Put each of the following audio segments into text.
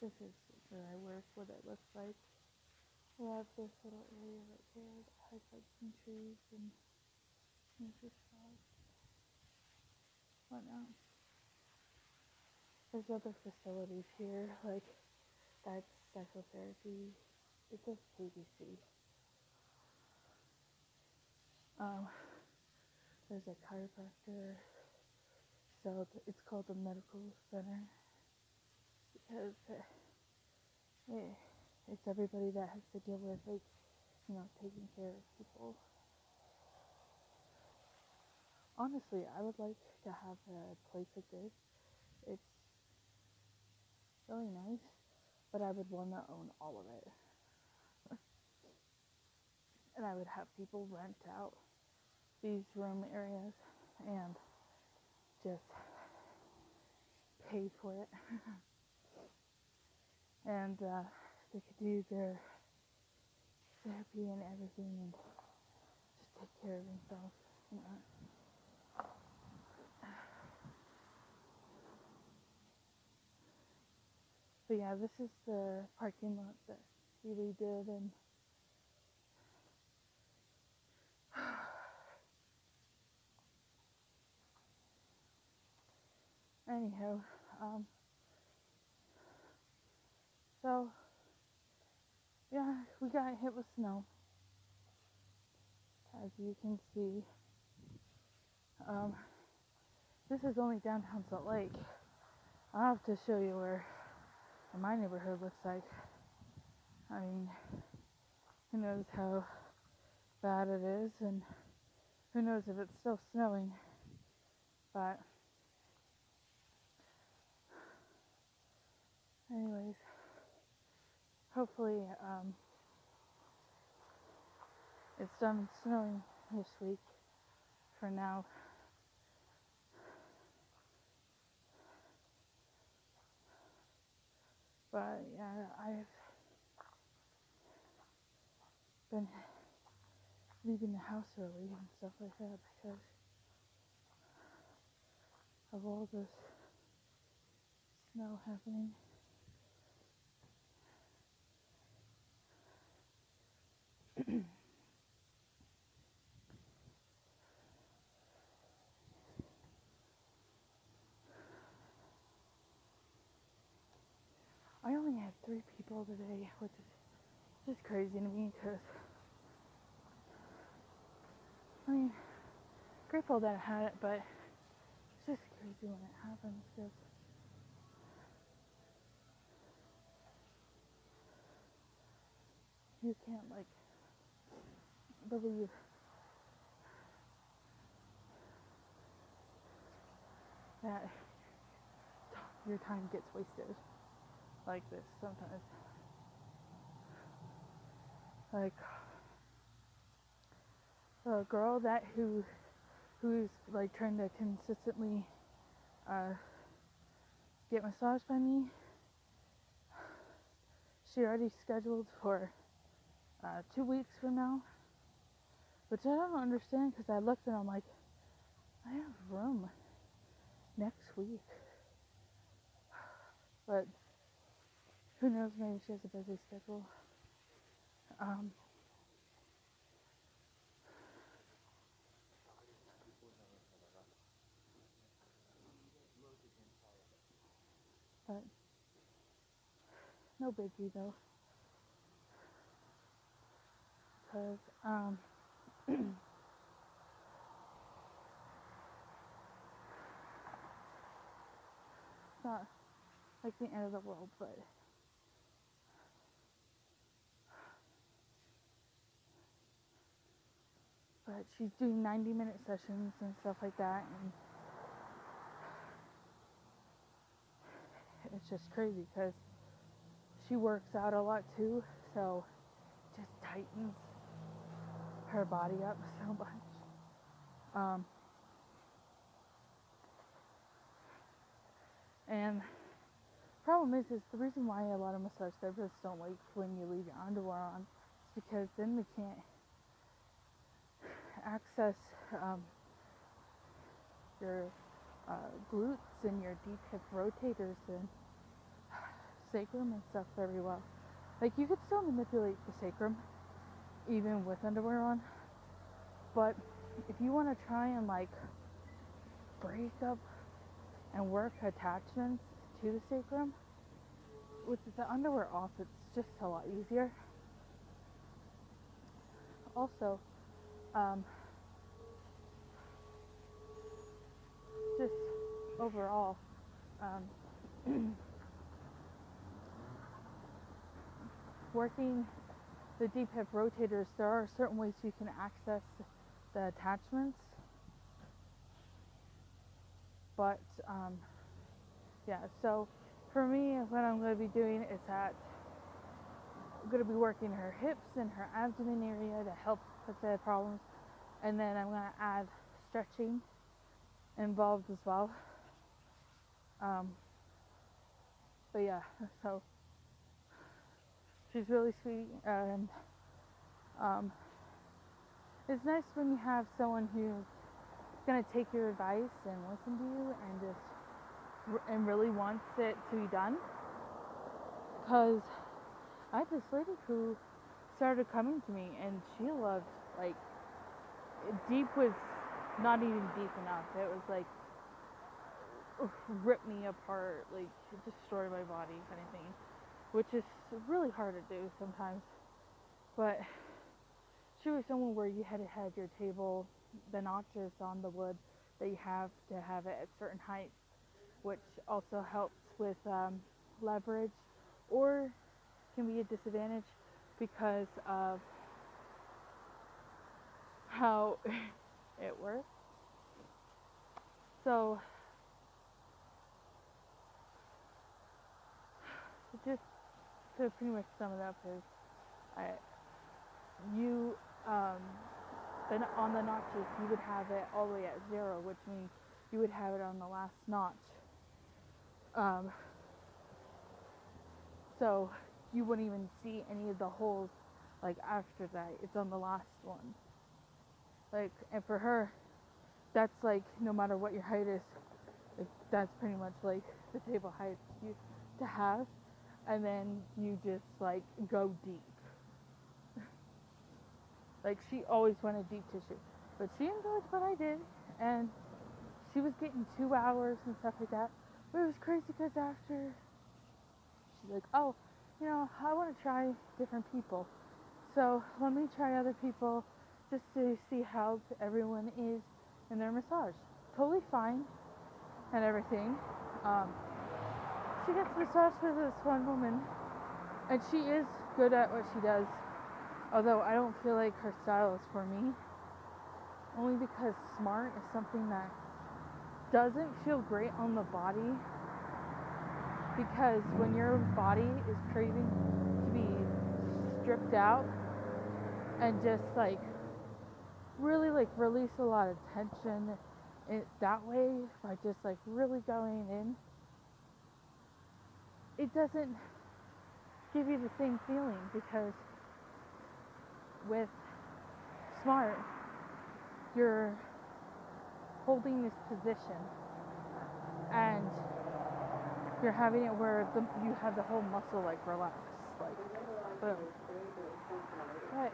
this is where I work, what it looks like. We have this little area right here that has like some trees and nature spots. Whatnot. There's other facilities here, like that's psychotherapy. It says KBC. There's a chiropractor. So it's called the medical center because it's everybody that has to deal with like, taking care of people. Honestly, I would like to have a place like this. It's really nice, but I would want to own all of it. And I would have people rent out these room areas and just pay for it. And they could do their therapy and everything and just take care of themselves. But yeah, this is the parking lot that we redid, and anyhow, so yeah, we got hit with snow, as you can see. This is only downtown Salt Lake. I'll have to show you where my neighborhood looks like. I mean, who knows how bad it is, and who knows if it's still snowing. But anyways, hopefully it's done snowing this week for now. But yeah, I've been leaving the house early and stuff like that because of all this snow happening. I only had 3 people today, which is just crazy to me because, I mean, grateful that I had it, but it's just crazy when it happens because you can't, like, believe that your time gets wasted like this sometimes. Like, a girl who's like trying to consistently get massaged by me, she already scheduled for 2 weeks from now, which I don't understand because I looked and I'm like, I have room next week. But who knows, maybe she has a busy schedule. But no biggie though, because it's not like the end of the world, but she's doing 90-minute sessions and stuff like that, and it's just crazy because she works out a lot too, so it just tightens her body up so much. And problem is the reason why a lot of massage therapists don't like when you leave your underwear on is because then they can't access your glutes and your deep hip rotators, and sacrum and stuff very well. Like, you could still manipulate the sacrum even with underwear on, but if you want to try and like break up and work attachments to the sacrum with the underwear off, it's just a lot easier. Also, just overall, working the deep hip rotators, there are certain ways you can access the attachments, but yeah, so for me, what I'm going to be doing is that I'm going to be working her hips and her abdomen area to help with the problems, and then I'm going to add stretching involved as well. But yeah, so she's really sweet, and it's nice when you have someone who's going to take your advice and listen to you and really wants it to be done. Because I had this lady who started coming to me, and she loved, like, deep was not even deep enough. It was like, rip me apart, like, destroy my body kind of thing, which is really hard to do sometimes. But she was someone where you had to have your table, the notches on the wood that you have to have it at certain heights, which also helps with leverage, or can be a disadvantage because of how it works. So just to pretty much sum it up is, then on the notches you would have it all the way at 0, which means you would have it on the last notch. So you wouldn't even see any of the holes like after that. It's on the last one. Like, and for her, that's like, no matter what your height is, like, that's pretty much like the table height you to have, and then you just like go deep. Like, she always wanted deep tissue, but she enjoyed what I did, and she was getting 2 hours and stuff like that. But it was crazy because after, she's like, oh, you know, I want to try different people, so let me try other people just to see how everyone is in their massage. Totally fine and everything. She gets massaged with this one woman, and she is good at what she does, although I don't feel like her style is for me, only because smart is something that doesn't feel great on the body, because when your body is craving to be stripped out and just like really like release a lot of tension that way by just like really going in, it doesn't give you the same feeling, because with smart you're holding this position and you're having it where you have the whole muscle like relaxed, like boom. But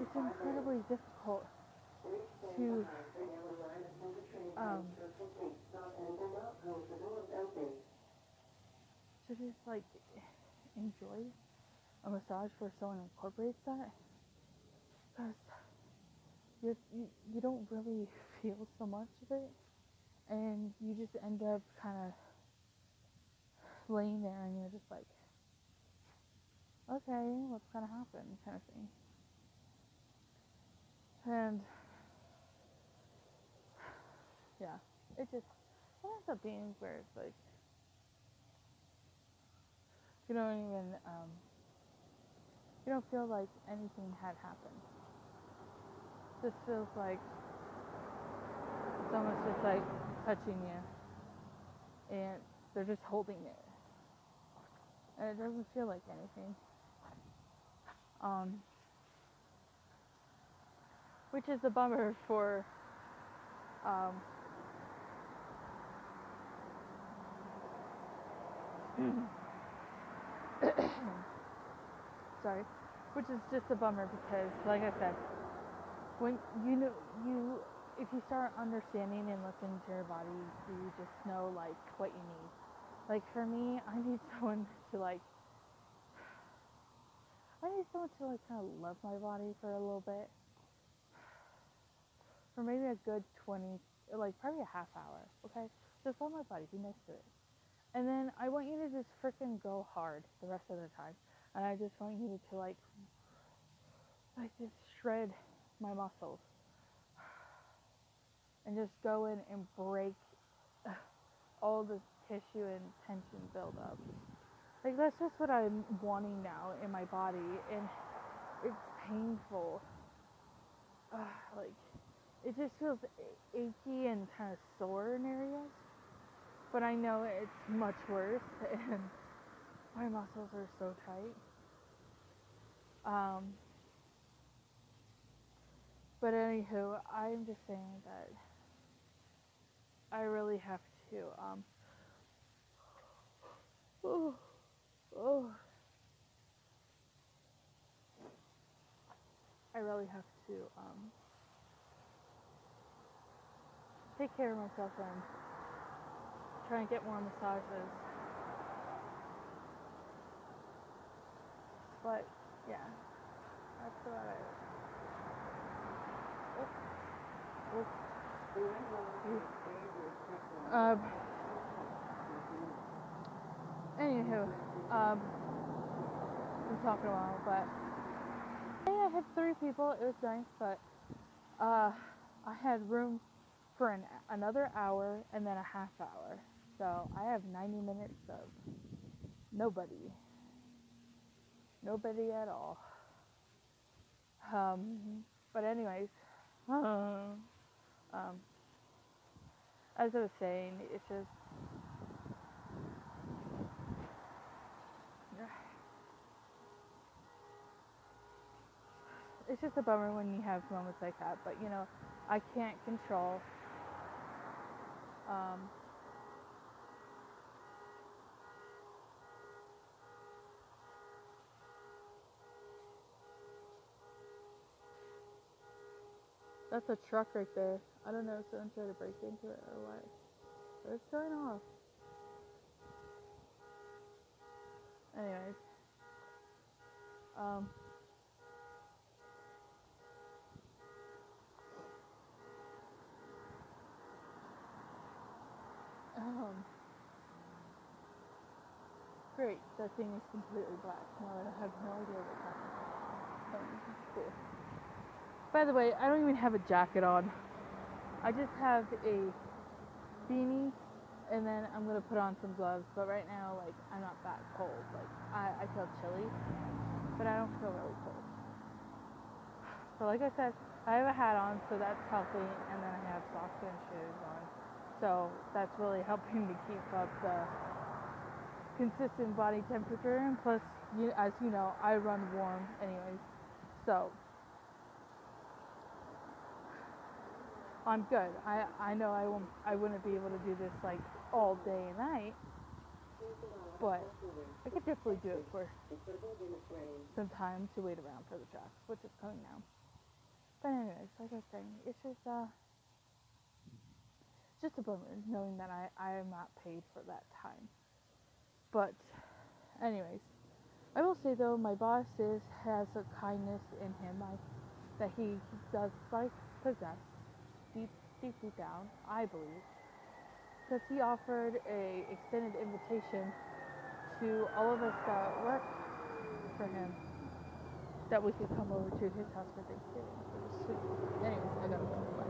it's incredibly difficult to just like enjoy a massage where someone incorporates that, because you don't really feel so much of it, and you just end up kind of laying there and you're just like, okay, what's gonna happen, kind of thing. And yeah, it ends up being where it's like, you don't even you don't feel like anything had happened. This feels like someone's just like touching you, and they're just holding it, and it doesn't feel like anything. Which is a bummer for sorry, which is just a bummer because, like I said, when you know you if you start understanding and looking into your body, you just know like what you need. Like for me, I need someone to like kind of love my body for a little bit, for maybe a good 20, like probably a half hour. Okay, just love my body, be nice to it, and then I want you to just freaking go hard the rest of the time, and I just want you to like just shred my muscles and just go in and break all the tissue and tension build up. Like that's just what I'm wanting now in my body, and it's painful. Like it just feels achy and kind of sore in areas, but I know it's much worse, and my muscles are so tight. Um, but anywho, I'm just saying that I really have to. Oh, oh, I really have to take care of myself and try and get more massages. But yeah, that's about it. Um, Anywho, I'm talking a while, but hey, I had 3 people. It was nice, but I had room for another hour and then a half hour. So I have 90 minutes of nobody at all. But anyways, as I was saying, it's just a bummer when you have moments like that. But you know, I can't control. Um, that's a truck right there. I don't know if someone tried to break into it or what. But it's going off. Anyways, um, um, great. That thing is completely black. Now I have no idea what's happening. Cool. By the way, I don't even have a jacket on. I just have a beanie, and then I'm gonna put on some gloves. But right now, like, I'm not that cold. Like, I feel chilly, but I don't feel really cold. So like I said, I have a hat on, so that's healthy, and then I have socks and shoes on. So that's really helping me keep up the consistent body temperature. And plus, as you know, I run warm anyways. So I'm good. I know I wouldn't be able to do this like all day and night, but I could definitely do it for some time to wait around for the tracks, which is coming now. But anyways, like I was saying, it's just a bummer knowing that I am not paid for that time. But anyways, I will say though, my boss has a kindness in him that he does like possess deep down, I believe, because he offered a extended invitation to all of us that work for him that we could come over to his house for Thanksgiving, which is sweet. Anyways, I gotta go. Bye.